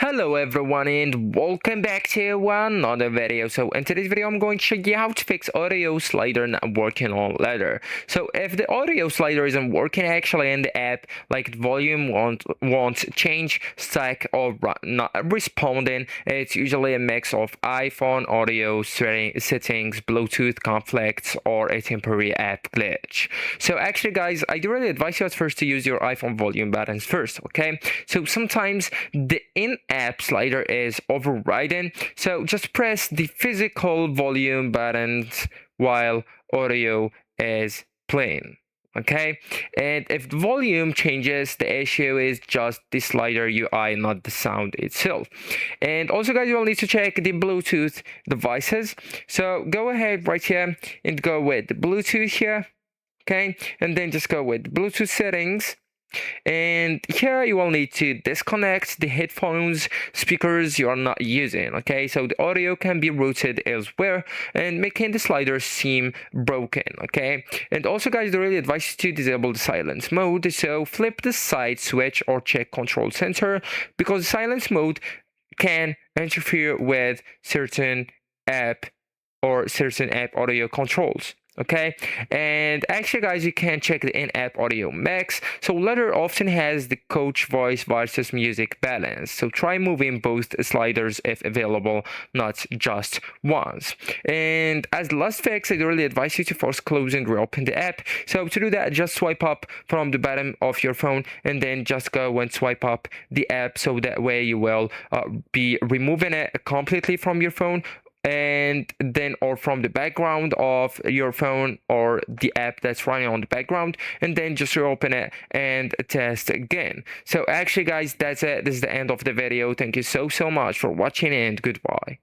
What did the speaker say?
Hello everyone and welcome back to another video. So in today's video I'm going to show you how to fix audio slider not working on ladder. So if the audio slider isn't working actually in the app, like volume won't change, stack, or not responding, it's usually a mix of iPhone audio settings, Bluetooth conflicts, or a temporary app glitch. So actually guys, I do really advise you at first to use your iPhone volume buttons first, okay? So sometimes the in-app slider is overridden, so just press the physical volume buttons while audio is playing. Okay, and if the volume changes, the issue is just the slider UI, not the sound itself. And also guys, you will need to check the Bluetooth devices. So go ahead right here and go with the Bluetooth here, okay, and then just go with Bluetooth settings. And here you will need to disconnect the headphones speakers you are not using. Okay, so the audio can be routed elsewhere and making the sliders seem broken. Okay, and also guys, I really advise you to disable the silence mode. So flip the side switch or check control center, because silence mode can interfere with certain app audio controls. Okay, and actually guys, you can check the in-app audio mix. So ladder often has the coach voice versus music balance, so try moving both sliders if available, not just once. And as the last fix, I really advise you to force close and reopen the app. So to do that, just swipe up from the bottom of your phone and then just go and swipe up the app, so that way you will be removing it completely from your phone, and then or from the background of your phone or the app that's running on the background, and then just reopen it and test again. So actually guys, that's it. This is the end of the video. Thank you so much for watching and goodbye.